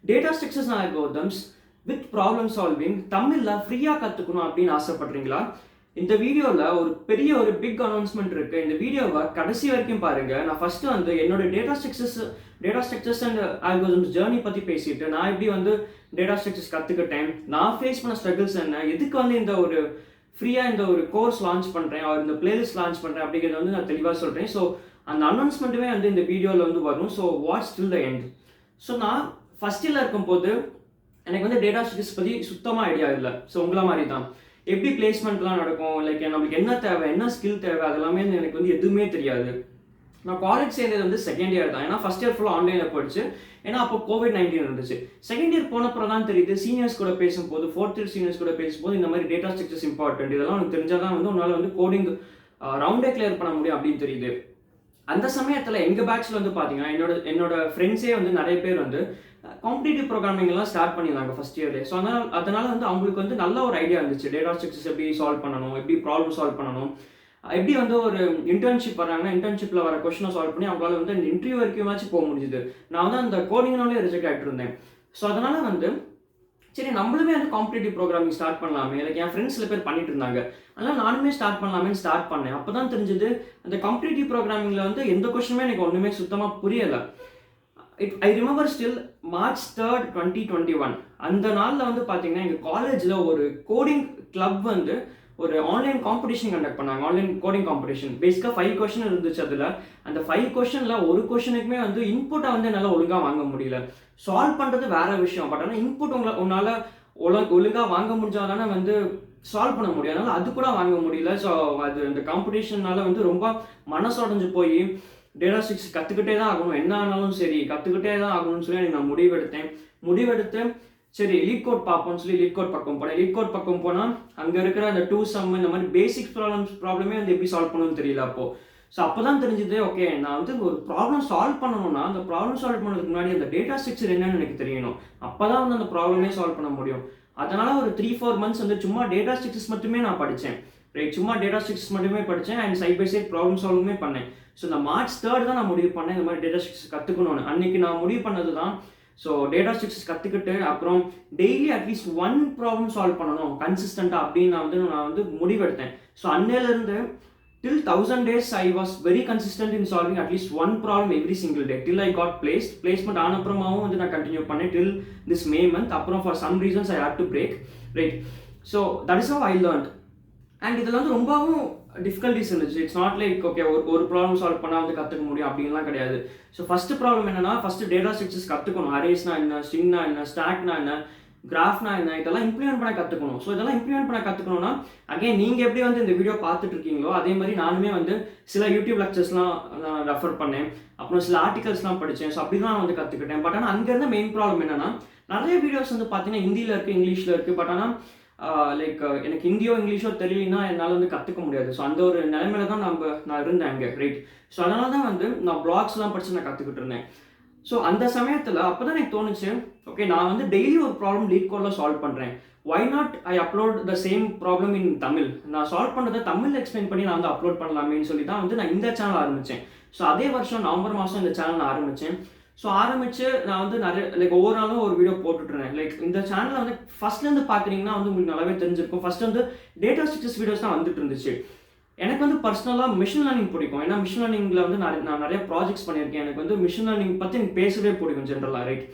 Data structures and algorithms with problem solving தமிழில் ஃப்ரீயாக கற்றுக்கணும் அப்படின்னு ஆசைப்படுறீங்களா? இந்த வீடியோவில் ஒரு பிக் அனௌன்ஸ்மெண்ட் இருக்குது. இந்த வீடியோவை கடைசி வரைக்கும் பாருங்கள். நான் ஃபஸ்ட்டு வந்து என்னோட data structures and algorithms journey பற்றி பேசிட்டு நான் எப்படி வந்து டேட்டா ஸ்ட்ரக்சர்ஸ் கற்றுக்கிட்டேன், நான் ஃபேஸ் பண்ண ஸ்ட்ரகிள்ஸ் என்ன, எதுக்கு வந்து இந்த ஒரு ஃப்ரீயாக இந்த ஒரு கோர்ஸ் லான்ச் பண்ணுறேன், இந்த பிளேலிஸ்ட் லான்ச் பண்ணுறேன் அப்படிங்கிறத வந்து நான் தெளிவாக சொல்கிறேன். ஸோ அந்த அனௌன்ஸ்மெண்ட்டுமே வந்து இந்த வீடியோவில் வந்து வரும். So watch till the end. So நான் ஃபஸ்ட் இயரில் இருக்கும்போது எனக்கு வந்து டேட்டா ஸ்ட்ரக்சர்ஸ் பற்றி சுத்தமாக ஐடியா இல்லை. ஸோ உங்களை மாதிரி தான் எப்படி பிளேஸ்மெண்ட்லாம் நடக்கும், லைக் நம்மளுக்கு என்ன தேவை, என்ன ஸ்கில் தேவை, அதெல்லாமே எனக்கு வந்து எதுவுமே தெரியாது. நான் காலேஜ் சேர்ந்தது வந்து செகண்ட் இயர் தான். ஏன்னா ஃபஸ்ட் இயர் ஃபுல்லாக ஆன்லைனில் போயிடுச்சு. ஏன்னா அப்போ COVID-19 இருந்துச்சு. செகண்ட் இயர் போனப்பறம் தான் தெரியுது, சீனியர்ஸ் கூட பேசும்போது, ஃபோர்த் இயர் சீனியர்ஸ் கூட பேசும்போது இந்த மாதிரி டேட்டா ஸ்ட்ரக்சர்ஸ் இம்பார்ட்டன்ட், இதெல்லாம் எனக்கு தெரிஞ்சால் தான் வந்து உன்னால் வந்து கோடிங் ரவுண்டே கிளியர் பண்ண முடியும் அப்படின்னு தெரியுது. அந்த சமயத்தில் எங்கள் பேட்சில் வந்து பார்த்தீங்கன்னா என்னோட ஃப்ரெண்ட்ஸே வந்து நிறைய பேர் வந்து காம்படிட்டிவ் ப்ரோக்ராமிங்லாம் ஸ்டார்ட் பண்ணியிருந்தாங்க ஃபஸ்ட் இயர்லேயே. ஸோ அதனால் வந்து அவங்களுக்கு வந்து நல்ல ஒரு ஐடியா இருந்துச்சு, டேட்டா ஸ்ட்ரக்சர்ஸ் எப்படி சால்வ் பண்ணணும், எப்படி ப்ராப்ளம் சால்வ் பண்ணணும், எப்படி வந்து ஒரு இன்டர்ன்ஷிப் வராங்கன்னா இன்டர்ன்ஷிப்பில் வர கொஸ்டினை சால்வ் பண்ணி அவங்களால வந்து அந்த இன்டர்வியூ வரைக்குமாச்சும் போக முடிஞ்சுது. நான் வந்து அந்த கோடிங்னாலே ரிஜெக்ட் ஆகிட்டு இருந்தேன். ஸோ அதனால் வந்து சரி நம்மளுமே வந்து காம்படிட்டிவ் ப்ரோக்ராமிங் ஸ்டார்ட் பண்ணலாமே, லைக் என் ஃப்ரெண்ட்ஸ் சில பேர் பண்ணிட்டு இருந்தாங்க, அதனால் நானுமே ஸ்டார்ட் பண்ணலாமேன்னு ஸ்டார்ட் பண்ணேன். அப்போ தான் தெரிஞ்சது அந்த காம்படிட்டிவ் ப்ரோக்ராமிங்கில் வந்து எந்த கொஸ்டினுமே எனக்கு ஒன்றுமே சுத்தமாக புரியலை. I remember still March 3rd, 2021 அந்த நாளில் வந்து பார்த்தீங்கன்னா எங்கள் காலேஜில் ஒரு கோடிங் கிளப் வந்து ஒரு ஆன்லைன் காம்படிஷன் கண்டக்ட் பண்ணாங்க. Online coding competition. பேசிக்காக 5 கொஸ்டின் இருந்துச்சு. அதில் அந்த 5 கொஸ்டினில் ஒரு கொஸ்டினுக்குமே வந்து இன்புட்டை வந்து என்னால் ஒழுங்காக வாங்க முடியல. சால்வ் பண்ணுறது வேற விஷயம், பட் ஆனால் இன்புட் உன்னால் ஒழுங்காக வாங்க முடிஞ்சால் தானே வந்து சால்வ் பண்ண முடியும். அதனால் அது கூட வாங்க முடியல. ஸோ அது அந்த காம்படிஷன்னால வந்து ரொம்ப மனசுடைஞ்சு போய் டேட்டா ஸ்ட்ரக்சர்ஸ் கற்றுக்கிட்டே தான் ஆகணும், என்ன ஆனாலும் சரி கற்றுக்கிட்டே தான் ஆகணும்னு சொல்லி நான் முடிவெடுத்து சரி லீட் கோட் பார்ப்போம்னு சொல்லி லீட் கோட் பக்கம் போனேன். லீட் கோட் பக்கம் போனால் அங்கே இருக்கிற அந்த 2 sum இந்த மாதிரி பேசிக் ப்ராப்ளமே வந்து எப்படி சால்வ் பண்ணணும்னு தெரியல அப்போது. ஸோ அப்போ தான் தெரிஞ்சுது, ஓகே நான் வந்து ஒரு ப்ராப்ளம் சால்வ் பண்ணணும்னா அந்த ப்ராப்ளம் சால்வ் பண்ணுறதுக்கு முன்னாடி அந்த டேட்டா ஸ்ட்ரக்சர் என்னன்னு எனக்கு தெரியணும். அப்போ தான் வந்து அந்த ப்ராப்ளமே சால்வ் பண்ண முடியும். அதனால் ஒரு 3-4 months வந்து சும்மா டேட்டா ஸ்ட்ரக்சர்ஸ் மட்டுமே நான் படித்தேன். ரைட், சும்மா டேட்டா ஸ்ட்ரக்சர்ஸ் மட்டுமே படித்தேன் and side by side problem சால்வுமே பண்ணேன். ஸோ இந்த March 3rd தான் நான் முடிவு பண்ணேன் இந்த மாதிரி டேட்டா ஸ்ட்ரக்சர்ஸ் கற்றுக்கணும்னு. அன்றைக்கி நான் முடிவு பண்ணது தான். ஸோ டேட்டா ஸ்ட்ரக்சர்ஸ் கற்றுக்கிட்டு அப்புறம் டெய்லி அட்லீஸ்ட் 1 ப்ராப்ளம் சால்வ் பண்ணணும் கன்சிஸ்டண்ட்டாக அப்படின்னு நான் வந்து முடிவெடுத்தேன். ஸோ அன்னையிலேருந்து till 1000 days I was very consistent in solving at least 1 problem every single day till I got placement ஆனப்புறமாவும் வந்து நான் கண்டினியூ பண்ணேன் till this May month. அப்புறம் for some reasons I had to break, right? So that is how I learned. And இதில் வந்து ரொம்பவும் difficulties இருந்துச்சு. It's not like okay ஒரு problem solve பண்ணால் வந்து கற்றுக்க முடியும் அப்படின்லாம் கிடையாது. ஸோ ஃபஸ்ட்டு ப்ராப்ளம் என்னன்னா, ஃபஸ்ட்டு டேட்டா ஸ்ட்ரக்சர்ஸ் கற்றுக்கணும். அரேஸ்னா என்ன, ஸ்ட்ரிங்னா என்ன, ஸ்டாக்னா என்ன, கிராஃப்னா என்ன, இதெல்லாம் இம்ப்ளிமெண்ட் பண்ண கற்றுக்கணும். ஸோ இதெல்லாம் இம்ப்ளிமெண்ட் பண்ண கற்றுக்கணும்னா அகைன் நீங்கள் எப்படி வந்து இந்த வீடியோ பார்த்துட்டு இருக்கீங்களோ அதே மாதிரி நானுமே வந்து சில யூடியூப் லெக்சர்ஸ்லாம் நான் ரெஃபர் பண்ணேன், அப்புறம் சில ஆர்டிகல்ஸ்லாம் படித்தேன். ஸோ அப்படி தான் வந்து கற்றுக்கிட்டேன். பட் ஆனால் அங்கேருந்து மெயின் ப்ராப்ளம் என்னன்னா, நிறைய வீடியோஸ் வந்து பார்த்தீங்கன்னா ஹிந்தியில் இருக்குது, இங்கிலீஷில் இருக்குது. பட் ஆனால் லைக் எனக்கு ஹிந்தியோ இங்கிலீஷோ தெரியலனா என்னால் வந்து கற்றுக்க முடியாது. ஸோ அந்த ஒரு நிலைமையில தான் நான் இருந்தேன் அங்கே, ரைட்? ஸோ அதனால தான் வந்து நான் பிளாக்ஸ்லாம் படித்து நான் கற்றுக்கிட்டு இருந்தேன். ஸோ அந்த சமயத்தில் அப்போ தான் எனக்கு தோணுச்சு, ஓகே நான் வந்து டெய்லி ஒரு ப்ராப்ளம் லீட் கோடில் சால்வ் பண்ணுறேன், why not I upload the same problem in Tamil. நான் சால்வ் பண்ணுறதை தமிழ் எக்ஸ்பிளைன் பண்ணி நான் வந்து அப்லோட் பண்ணலாமேன்னு சொல்லி தான் வந்து நான் இந்த சேனல் ஆரம்பித்தேன். ஸோ அதே வருஷம் நவம்பர் மாதம் இந்த சேனல் நான் ஆரம்பித்தேன். ஸோ ஆரம்பித்து நான் வந்து நிறைய லைக் ஒவ்வொரு நாளும் ஒரு வீடியோ போட்டுட்ருந்தேன். லைக் இந்த சேனலில் வந்து ஃபஸ்ட்லேருந்து பார்க்குறீங்கன்னா வந்து உங்களுக்கு நல்லாவே தெரிஞ்சிருக்கும். ஃபஸ்ட்டு வந்து டேட்டா ஸ்ட்ரக்சர்ஸ் வீடியோஸ் தான் வந்துட்டு இருந்துச்சு. எனக்கு வந்து பர்சனலாக மிஷின் லேர்னிங் பிடிக்கும். ஏன்னா மிஷின் லேர்னிங்கில் வந்து நான் நிறைய ப்ராஜெக்ட்ஸ் பண்ணியிருக்கேன். எனக்கு வந்து மிஷின் லேர்னிங் பற்றி எனக்கு பேசவே பிடிக்கும் ஜென்ரலாக, ரைட்?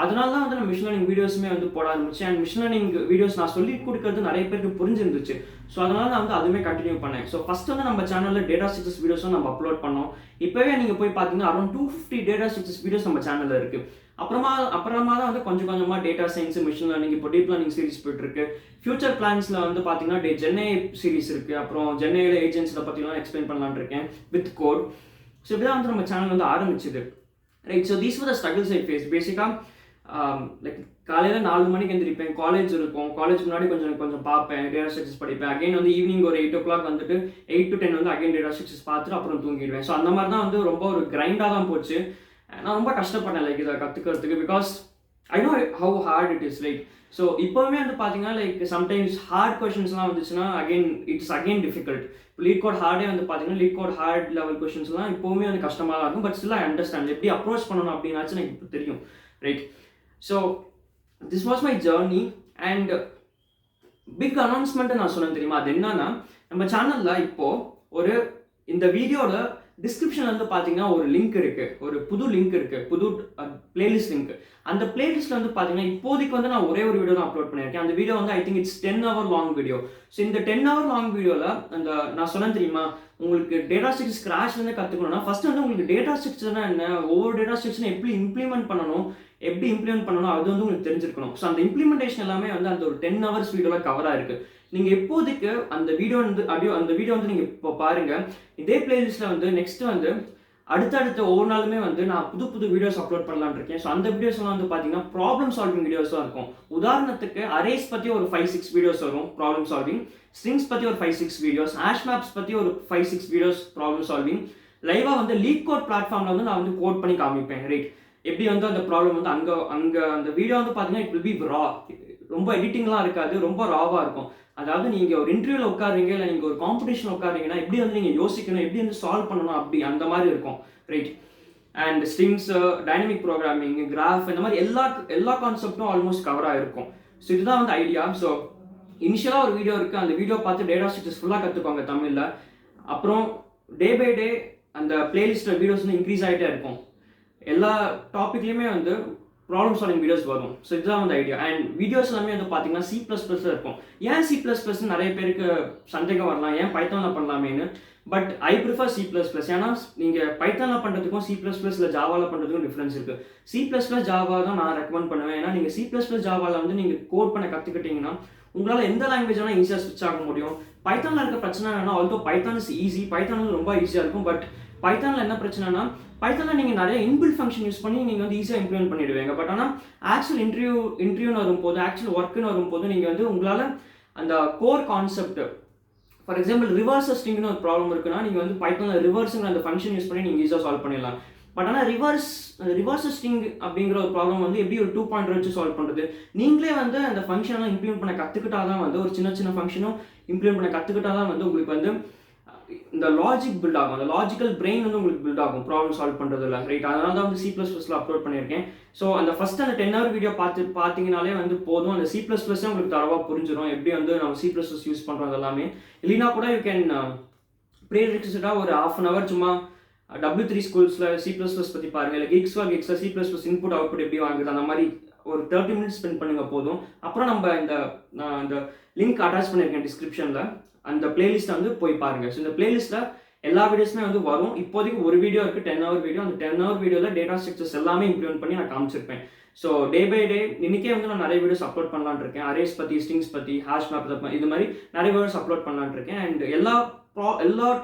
அதனால தான் வந்து நான் மிஷின் லேர்னிங் வீடியோஸுமே வந்து போட ஆரம்பித்தேன். அண்ட் மிஷின் லேர்னிங் வீடியோஸ் நான் சொல்லி கொடுக்கறது நிறைய பேருக்கு புரிஞ்சிருந்துச்சு. ஸோ அதனால நான் வந்து அதுவுமே கண்டினியூ பண்ணேன். ஸோ ஃபஸ்ட் வந்து நம்ம சேனலில் டேட்டா ஸ்ட்ரக்சர்ஸ் வீடியோஸும் நம்ம அப்லோட் பண்ணோம். இப்போவே நீங்கள் போய் பார்த்தீங்கன்னா அரௌண்ட் 250 டேட்டா ஸ்ட்ரக்சர்ஸ் வீடியோஸ் நம்ம சேனலில் இருக்குது. அப்புறமா தான் வந்து கொஞ்சம் கொஞ்சமாக டேட்டா சயின்ஸ், மிஷின் லேர்னிங், இப்போ டீப் லேர்னிங் சீரிஸ் போயிட்டுருக்கு. ஃபியூச்சர் பிளான்ஸில் வந்து பார்த்தீங்கன்னா ஜென்ஏ சீரிஸ் இருக்குது. அப்புறம் ஜென்ஏல ஏஜென்ட்ஸில் பற்றிலாம் எக்ஸ்பிளைன் பண்ணலான்னு இருக்கேன் வித் கோட். ஸோ இப்படி தான் வந்து நம்ம சேனல் வந்து ஆரம்பிச்சுது, right? So these were the struggles I face. பேசிக்காக லைக் காலையில் 4 மணிக்கு எழுந்திரிப்பேன், காலேஜ் இருக்கும், காலேஜ் முன்னாடி கொஞ்சம் பார்ப்பேன், டேட்டா ஸ்ட்ரக்சர்ஸ் படிப்பேன். அகைன் வந்து ஈவினிங் ஒரு 8 o'clock வந்துட்டு 8 to 10 வந்து அகைன் டேட்டா ஸ்ட்ரக்சர்ஸ் பார்த்துட்டு அப்புறம் தூங்கிடுவேன். ஸோ அந்த மாதிரி தான் வந்து ரொம்ப ஒரு கிரைண்டாக தான் போச்சு. நான் ரொம்ப கஷ்டப்பட்டேன் லைக் இதை கற்றுக்கிறதுக்கு, because I know how hard it is, like. So இப்போவுமே வந்து பார்த்தீங்கன்னா லைக் சம்டைம்ஸ் ஹார்ட் கொஷின்ஸ்லாம் வந்துச்சுன்னா இட்ஸ் அகெயின் டிஃபிகல்ட். இப்போ லீட் கோட் ஹார்டே வந்து பார்த்தீங்கன்னா லீட் கோட் ஹார்ட் லெவல் கொஷின்ஸ்லாம் இப்போவுமே வந்து கஷ்டமாக தான் இருக்கும். பட் ஸ்டில் ஐ அண்டர்ஸ்டாண்ட் எப்படி அப்ரோச் பண்ணணும் அப்படின்னாச்சும் எனக்கு இப்போ தெரியும், right? So this was my journey. And big announcement நான் சொன்னேன் தெரியுமா, அது என்னன்னா நம்ம சேனலில் இப்போது ஒரு இந்த வீடியோட டிஸ்கிரிப்ஷன் வந்து பார்த்தீங்கன்னா ஒரு லிங்க் இருக்குது, ஒரு புது லிங்க் இருக்குது, புது பிளேலிஸ்ட் லிங்க். அந்த பிளேலிஸ்ட்டில் வந்து பார்த்தீங்கன்னா இப்போதைக்கு வந்து நான் ஒரே ஒரு வீடியோ தான் அப்லோட் பண்ணியிருக்கேன். அந்த வீடியோ வந்து I think it's 10 hour long video. So இந்த 10 hour லாங் வீடியோவில் அந்த நான் சொன்னேன் தெரியுமா, உங்களுக்கு டேட்டா ஸ்ட்ரக்சர்ஸ் கிராஷ்லேருந்து கற்றுக்கணும்னா ஃபஸ்ட்டு வந்து உங்களுக்கு டேட்டா ஸ்ட்ரக்சர்னா என்ன, ஒவ்வொரு டேட்டா ஸ்ட்ரக்சரும் எப்படி இம்ப்ளிமெண்ட் பண்ணணும் அது வந்து உங்களுக்கு தெரிஞ்சிருக்கணும். ஸோ அந்த இம்ப்ளிமெண்டேஷன் எல்லாமே வந்து அந்த ஒரு 10 hours வீடியோவில் கவராக இருக்குது. நீங்கள் எப்போதைக்கு அந்த வீடியோ வந்து நீங்கள் இப்போ பாருங்கள். இதே பிளேலிஸ்ட்டில் வந்து நெக்ஸ்ட்டு வந்து அடுத்தடுத்த ஒவ்வொரு நாளுமே வந்து நான் புது புது வீடியோஸ் அப்லோட் பண்ணலான்னு இருக்கேன். ஸோ அந்த வீடியோஸ்லாம் வந்து பார்த்தீங்கன்னா ப்ராப்ளம் சால்விங் வீடியோஸாக இருக்கும். உதாரணத்துக்கு அரேஸ் பற்றி ஒரு 5-6 வீடியோஸ் வரும் ப்ராப்ளம் சால்விங், ஸ்ட்ரிங்ஸ் பற்றி ஒரு 5-6 வீடியோஸ், ஹேஷ் மேப்ஸ் பற்றி ஒரு 5-6 வீடியோஸ் ப்ராப்ளம் சால்விங். லைவாக வந்து லீக் கோட் பிளாட்ஃபார்மில் வந்து நான் வந்து கோட் பண்ணி காமிப்பேன். ரைட், எப்படி வந்து அந்த ப்ராப்ளம் வந்து அங்கே அந்த வீடியோ வந்து பார்த்தீங்கன்னா இட் வில் பி ரா, ரொம்ப எடிட்டிங்லாம் இருக்காது, ரொம்ப ராவாக இருக்கும். அதாவது நீங்கள் ஒரு இன்டர்வியூவில் உட்காருங்க, இல்லை நீங்கள் ஒரு காம்படிஷன் உட்காருங்கன்னா எப்படி வந்து நீங்கள் யோசிக்கணும், எப்படி வந்து சால்வ் பண்ணணும், அப்படி அந்த மாதிரி இருக்கும். Right, and strings, dynamic programming, graph, இந்த மாதிரி எல்லா கான்செப்டும் ஆல்மோஸ்ட் கவராக இருக்கும். ஸோ இதுதான் வந்து ஐடியா. ஸோ இனிஷியலாக ஒரு வீடியோ இருக்குது, அந்த வீடியோ பார்த்து டேட்டா ஸ்ட்ரக்சர்ஸ் ஃபுல்லாக கற்றுக்கோங்க தமிழில். அப்புறம் டே பை டே அந்த பிளேலிஸ்ட்டில் வீடியோஸ் வந்து இன்க்ரீஸ் ஆகிட்டே இருக்கும். எல்லா டாப்பிக்லேயுமே வந்து ப்ராப்ளம் சால்விங் வீடியோஸ் வரும். ஸோ இதுதான் வந்து ஐடியா. அண்ட் வீடியோஸ் எல்லாமே வந்து பார்த்தீங்கன்னா C++ல இருக்கும். ஏன் C++ நிறைய பேருக்கு சந்தேகம் வரலாம், ஏன் பைத்தானில் பண்ணலாமேன்னு. But I prefer C++. ஏன்னா நீங்கள் பைத்தானில் பண்ணுறதுக்கும் C++ல ஜாவாவில் பண்ணுறதுக்கும் டிஃப்ரென்ஸ் இருக்குது. C++ ஜாவா தான் நான் ரெக்கமெண்ட் பண்ணுவேன். ஏன்னா நீங்கள் C++ ஜாவாவில் வந்து நீங்கள் கோட் பண்ண கற்றுக்கிட்டீங்கன்னா உங்களால் எந்த லாங்குவேஜ் வேணால் ஈஸியாக ஸ்விட்ச் ஆக முடியும். பைத்தானில் இருக்க பிரச்சனை என்னன்னா, although Python is easy, Python ரொம்ப ஈஸியாக இருக்கும். பட் பைத்தானில் என்ன பிரச்சனைனா, பைத்தானில் நீங்கள் நிறைய இன்பில்ட் ஃபங்க்ஷன் யூஸ் பண்ணி நீங்கள் வந்து ஈஸியாக இம்ப்ளிமெண்ட் பண்ணிடுவீங்க. பட் ஆனால் ஆக்சுவல் இன்டர்வியூன்னு வரும்போது, ஆக்சுவல் ஒர்க்குன்னு வரும்போது நீங்கள் வந்து உங்களால் அந்த core concept, for example reverse ஸ்ட்ரிங்னு ஒரு ப்ராப்ளம் இருக்குன்னா நீங்கள் வந்து பைத்தானில் ரிவர்ஸுங்கிற அந்த ஃபங்க்ஷன் யூஸ் பண்ணி நீங்கள் ஈஸியாக சால்வ் பண்ணிடலாம். பட் ஆனால் ரிவர்ஸ் ஸ்ட்ரிங் அப்படிங்கிற ஒரு ப்ராப்ளம் வந்து எப்படி ஒரு 2 பாயிண்டர் வச்சு சால்வ் பண்ணுறது, நீங்களே வந்து அந்த ஃபங்க்ஷனெலாம் இம்ப்ளிமெண்ட் பண்ண கற்றுக்கிட்டா தான் வந்து ஒரு சின்ன ஃபங்க்ஷனும் இம்ப்ளிமெண்ட் பண்ண கற்றுக்கிட்டா தான் வந்து உங்களுக்கு வந்து இந்த லாஜிக் பில்ட் ஆகும், அந்த லாஜிக்கல் பிரெயின் வந்து உங்களுக்கு பில்ட் ஆகும் ப்ராப்ளம் சால்வ் பண்ணுறதுல. ரைட், அதனால தான் வந்து C++ல அப்லோட் பண்ணியிருக்கேன். ஸோ அந்த ஃபஸ்ட் அந்த 10 hour வீடியோ பார்த்தீங்கனாலே வந்து போதும், அந்த C++ உங்களுக்கு தரவாக புரிஞ்சிடும், எப்படி வந்து நம்ம C++ யூஸ் பண்ணுறோம் எல்லாமே. இல்லைனா கூட யூ கேன் ப்ரீரெக்விசிட்டாக ஒரு 1/2 hour சும்மா W3 ஸ்கூல்ஸில் C++ பற்றி பாருங்கள், இல்லை கிக்ஸில் C++ இன்புட் அவுட்புட் எப்படி வாங்குது, அந்த மாதிரி ஒரு 30 minutes ஸ்பெண்ட் பண்ணுங்க போதும். அப்புறம் நம்ம இந்த லிங்க் அட்டாச் பண்ணியிருக்கேன் டிஸ்கிரிப்ஷனில், அந்த பிளேலிஸ்ட்டை வந்து போய் பாருங்கள். ஸோ இந்த பிளேலிஸ்ட்டில் எல்லா வீடியோஸுமே வந்து வரும். இப்போதைக்கு ஒரு வீடியோ இருக்குது 10 hour வீடியோ. அந்த 10 hour வீடியோவில் டேட்டா ஸ்ட்ரக்சர்ஸ் எல்லாமே இம்ப்ளிமெண்ட் பண்ணி நான் காமிச்சிருப்பேன். ஸோ டே பை டே இன்றைக்கே வந்து நான் நிறைய வீடியோஸ் அப்லோட் பண்ணலான்னு இருக்கேன். அரேஸ் பற்றி, ஸ்ட்ரிங்ஸ் பற்றி, ஹேஷ் மேப், இது மாதிரி நிறைய வீடியோஸ் அப்லோட் பண்ணலான்னு இருக்கேன். அண்ட் எல்லா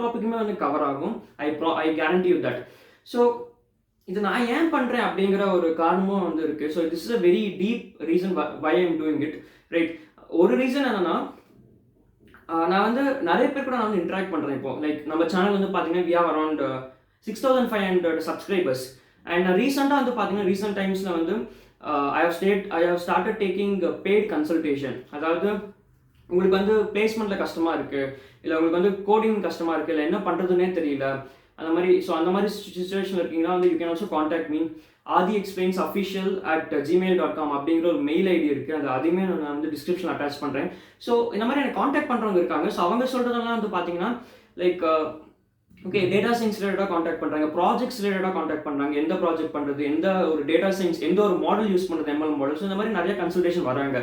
டாப்பிக்குமே வந்து கவர் ஆகும். I guarantee you that. So இது நான் ஏன் பண்ணுறேன் அப்படிங்கிற ஒரு காரணமும் வந்து இருக்குது. So this is a very deep reason why I am doing it. Right, ஒரு ரீசன் என்னன்னா, நான் வந்து நிறைய பேர் கூட நான் வந்து இன்ட்ராக்ட் பண்ணுறேன். இப்போ லைக் நம்ம சேனல் வந்து பார்த்தீங்கன்னா we have around 6500 subscribers. And நான் ரீசெண்டாக வந்து பார்த்தீங்கன்னா ரீசெண்ட் டைம்ஸில் வந்து I have started taking paid consultation. அதாவது உங்களுக்கு வந்து பிளேஸ்மெண்ட்டில் கஷ்டமாக இருக்குது, இல்லை உங்களுக்கு வந்து கோடிங் கஷ்டமாக இருக்குது, இல்லை என்ன பண்ணுறதுனே தெரியல, அந்த மாதிரி சுச்சுவேஷனில் இருக்கீங்கன்னா வந்து you can also contact me. aadiexplains@gmail.com அப்படிங்கிற ஒரு மெயில் ஐடி இருக்குது. அதையுமே நான் வந்து டிஸ்கிரிப்ஷன் அட்டாச் பண்ணுறேன். ஸோ இந்த மாதிரி எனக்கு காண்டாக்ட் பண்ணுறவங்க இருக்காங்க. ஸோ அவங்க சொல்கிறதெல்லாம் வந்து பார்த்தீங்கன்னா லைக் ஓகே, டேட்டா சயின்ஸ் ரிலேட்டடாக காண்டாக்ட் பண்ணுறாங்க, ப்ராஜெக்ட்ஸ் ரிலேட்டடாக காண்டாக்ட் பண்ணுறாங்க, எந்த ப்ராஜெக்ட் பண்ணுறது, எந்த ஒரு டேட்டா சயின்ஸ், எந்த ஒரு மாடல் யூஸ் பண்ணுறது, ML மாடல். ஸோ இந்த மாதிரி நிறைய கன்சல்டேஷன் வராங்க.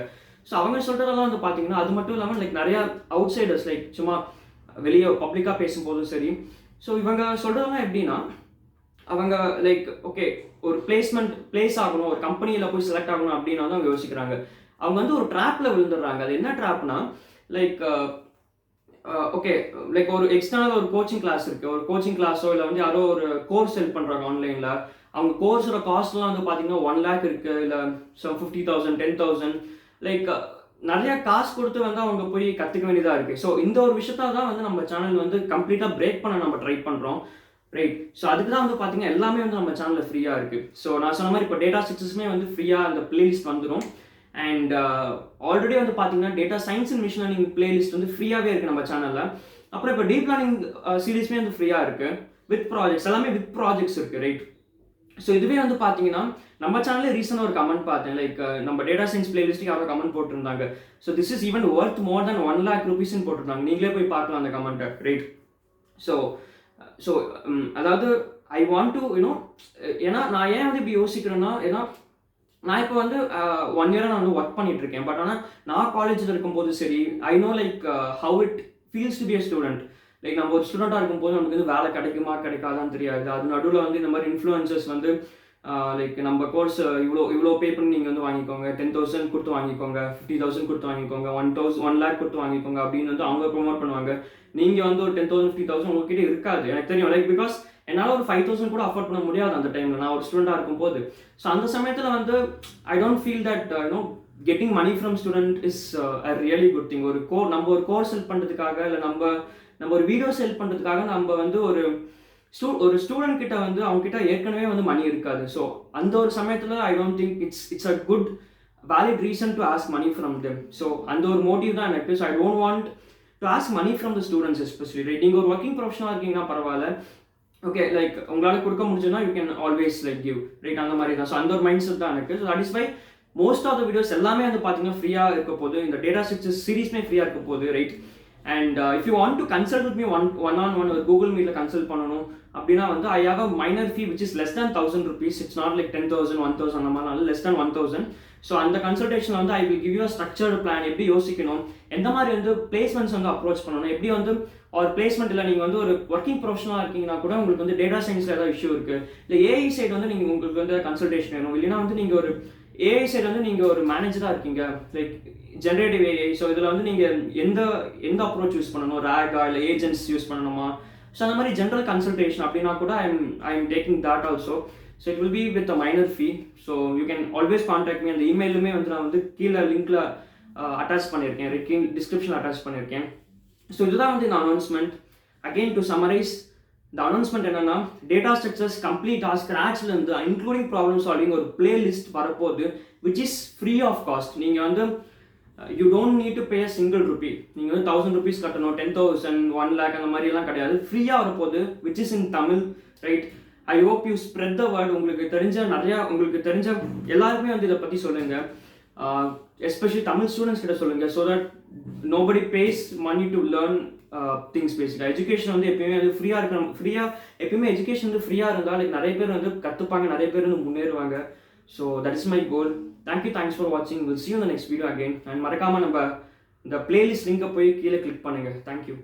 ஸோ அவங்க சொல்கிறதெல்லாம் வந்து பார்த்தீங்கன்னா அது மட்டும் இல்லாமல் லைக் நிறையா அவுட் சைடர்ஸ், லைக் சும்மா வெளியே பப்ளிக்காக பேசும்போதும் சரி. ஸோ இவங்க சொல்கிறதெல்லாம் எப்படின்னா, அவங்க லைக் ஓகே ஒரு பிளேஸ் ஆகணும், ஒரு கம்பெனியில் போய் செலக்ட் ஆகணும் அப்படின்னா தான் அவங்க யோசிக்கிறாங்க. அவங்க வந்து ஒரு ட்ராப்பில் விழுந்துடுறாங்க. அது என்ன ட்ராப்னா, லைக் ஓகே லைக் ஒரு எக்ஸ்டர்னல் ஒரு கோச்சிங் கிளாஸ் இருக்குது, ஒரு கோச்சிங் கிளாஸோ இல்லை வந்து யாரோ ஒரு கோர்ஸ் ஹெல்ப் பண்ணுறாங்க ஆன்லைனில். அவங்க கோர்ஸோட காஸ்ட்லாம் வந்து பார்த்தீங்கன்னா 1 lakh இருக்குது, இல்லை 50,000 10,000 லைக் நிறையா காசு கொடுத்து வந்து அவங்க போய் கற்றுக்க வேண்டியதாக இருக்குது. ஸோ இந்த ஒரு விஷயத்த தான் வந்து நம்ம சேனல் வந்து கம்ப்ளீட்டாக பிரேக் பண்ண நம்ம ட்ரை பண்ணுறோம். ரைட், ஸோ அதுக்கு தான் வந்து பார்த்தீங்கன்னா எல்லாமே வந்து நம்ம சேனலில் ஃப்ரீயாக இருக்குது. ஸோ நான் சொன்ன மாதிரி இப்போ டேட்டா ஸ்ட்ரக்சர்ஸுமே வந்து ஃப்ரீயாக அந்த பிளேலிஸ்ட் வந்துடும். அண்ட் ஆல்ரெடி வந்து பார்த்தீங்கன்னா data science and machine learning playlist வந்து ஃப்ரீயாகவே இருக்குது நம்ம சேனலில். அப்புறம் இப்போ டீப் லேர்னிங் சீரீஸ்மே வந்து ஃப்ரீயாக இருக்குது வித் ப்ராஜெக்ட்ஸ், எல்லாமே வித் ப்ராஜெக்ட்ஸ் இருக்குது. ரைட், ஸோ இதுவே வந்து பார்த்தீங்கன்னா நம்ம சேனல்ல ரீசெண்டாக ஒரு கமெண்ட் பார்த்தேன், லைக் நம்ம டேட்டா சயின்ஸ் பிளேலிஸ்ட்டுக்கு யாரோ கமெண்ட் போட்டிருந்தாங்க. So this is even worth more then 1,00,000 rupeesன்னு போட்டிருந்தாங்க. நீங்களே போய் பார்க்கலாம் அந்த கமெண்ட்டை, ரைட்? ஸோ ஸோ அதாவது ஐ வாண்ட் டு யூனோ, ஏன்னா நான் ஏன் வந்து இப்படி யோசிக்கிறேன்னா, ஏன்னா நான் இப்போ வந்து 1 இயராக நான் வந்து ஒர்க் பண்ணிட்டு இருக்கேன். பட் ஆனால் நான் காலேஜில் இருக்கும்போது சரி, I know like how it feels to be a student. Like நம்ம ஒரு ஸ்டூடெண்ட்டாக இருக்கும்போது நமக்கு வந்து வேலை கிடைக்குமா கிடைக்காதான்னு தெரியாது. அது நடுவில் வந்து இந்த மாதிரி இன்ஃப்ளூயன்சர்ஸ் வந்து லைக் நம்ம கோர்ஸ் இவ்வளோ பே பண்ணி நீங்கள் வந்து வாங்கிக்கோங்க, 10,000 கொடுத்து வாங்கிக்கோங்க, 50,000 கொடுத்து வாங்கிக்கோங்க, 1,00,000 கொடுத்து வாங்கிக்கோங்க அப்படின்னு வந்து அவங்க ப்ரொமோட் பண்ணுவாங்க. நீங்கள் வந்து ஒரு 10,000 50,000 உங்ககிட்ட இருக்காது, எனக்கு தெரியும். லைக் பிகாஸ் என்னால் ஒரு 5,000 கூட அஃபோர்ட் பண்ண முடியாது அந்த டைமில், நான் ஒரு ஸ்டூடெண்ட்டாக இருக்கும்போது. ஸோ அந்த சமயத்தில் வந்து I don't feel that you know getting money from student is a really good thing. நம்ம ஒரு கோர்ஸ் செல் பண்ணுறதுக்காக, இல்லை நம்ம ஒரு வீடியோ செல் பண்ணுறதுக்காக நம்ம வந்து ஒரு ஸ்டூடெண்ட் கிட்ட வந்து அவங்க கிட்ட ஏற்கனவே வந்து மணி இருக்காது. ஸோ அந்த ஒரு சமயத்தில் I don't think it's a good valid reason to ask money from them. So அந்த ஒரு மோட்டிவ் தான் எனக்கு. So I don't want to ask money from the students especially, right? நீங்கள் ஒரு ஒர்க்கிங் ப்ரொஃபஷனாக இருக்கீங்கன்னா பரவாயில்ல, ஓகே, லைக் உங்களால் கொடுக்க முடிஞ்சதுன்னா you can always like give, right? அந்த மாதிரி தான். ஸோ அந்த ஒரு மைண்ட் செட் தான் எனக்கு. So that is why most of the videos எல்லாமே வந்து பார்த்தீங்கன்னா ஃப்ரீயாக இருக்க போது, இந்த டேட்டா ஸ்ட்ரக்சர்ஸ் சீரீஸ்மே ஃப்ரீயாக இருக்க போது, right? And if you want to consult with me one on one ஒரு கூகுள் மீட்டில் கன்சல்ட் பண்ணணும் அப்படின்னா வந்து I have a minor fee which is less than 1,000 rupees. It's not like 10,000 1,000 அந்த மாதிரி, less than 1,000. ஸோ அந்த கன்சல்டேஷன் வந்து I will give you a structured plan, எப்படி யோசிக்கணும், எந்த மாதிரி வந்து பிளேஸ்மெண்ட்ஸ் வந்து அப்ரோச் பண்ணணும், எப்படி வந்து ஒரு பிளேஸ்மெண்ட் இல்லை நீங்கள் வந்து ஒரு ஒர்க்கிங் ப்ரொஃபஷனாக இருக்கீங்கன்னா கூட உங்களுக்கு வந்து டேட்டா சயின்ஸில் ஏதாவது இஷ்யூ இருக்குது, இல்லை ஏஐ சைடு வந்து நீங்கள் உங்களுக்கு வந்து கன்சல்டேஷன் வேணும், இல்லைன்னா வந்து நீங்கள் ஒரு ஏஐ சைடு வந்து நீங்கள் ஒரு மேனேஜராக இருக்கீங்க, லைக் ஜென்ரேட்டிவ் ஏஐ. ஸோ இதில் வந்து நீங்கள் எந்த அப்ரோச் யூஸ் பண்ணணும், ரேகா இல்லை ஏஜென்ட்ஸ் யூஸ் பண்ணணுமா, ஸோ அந்த மாதிரி ஜென்ரல் கன்சல்டேஷன் அப்படின்னா கூட I am taking that also. So it will be with a minor fee. So you can always contact me. அந்த இமெயிலுமே வந்து நான் வந்து கீழே லிங்க்ல அட்டாச் பண்ணியிருக்கேன், டிஸ்கிரிப்ஷனில் அட்டாச் பண்ணியிருக்கேன். ஸோ இதுதான் வந்து இந்த அனௌன்ஸ்மெண்ட். அகெயின் டு சம்மரைஸ், இந்த அனௌன்ஸ்மெண்ட் என்னன்னா, டேட்டா ஸ்ட்ரக்சர்ஸ் கம்ப்ளீட்டாக ஸ்க்ராட்ச்ல இருந்து இன்க்ளூடிங் ப்ராப்ளம் சால்விங் ஒரு பிளேலிஸ்ட் வரப்போகுது which is free of cost. நீங்கள் வந்து you don't need to pay a single rupee. நீங்கள் வந்து 1,000 rupees கட்டணும், 10,000 1,00,000 அந்த மாதிரிலாம் கிடையாது. ஃப்ரீயாக வரப்போகுது which is in Tamil, right? I hope you spread the word. உங்களுக்கு தெரிஞ்ச எல்லாருக்குமே வந்து இதை பற்றி சொல்லுங்கள், எஸ்பெஷலி தமிழ் ஸ்டூடெண்ட்ஸ் கிட்ட சொல்லுங்கள். So that nobody pays money to learn things. பேசிக்காக எஜுகேஷன் வந்து எப்பயுமே வந்து ஃப்ரீயாக இருக்கணும். எப்பயுமே எஜுகேஷன் வந்து ஃப்ரீயாக இருந்தால் லைக் நிறைய பேர் வந்து கற்றுப்பாங்க, நிறைய பேர் வந்து முன்னேறுவாங்க. So that is my goal. Thanks for வாட்சிங். Will see you in the next video again. அண்ட் மறக்காமல் நம்ம இந்த பிளேலிஸ்ட் லிங்கை போய் கீழே கிளிக் பண்ணுங்கள். தேங்க்யூ.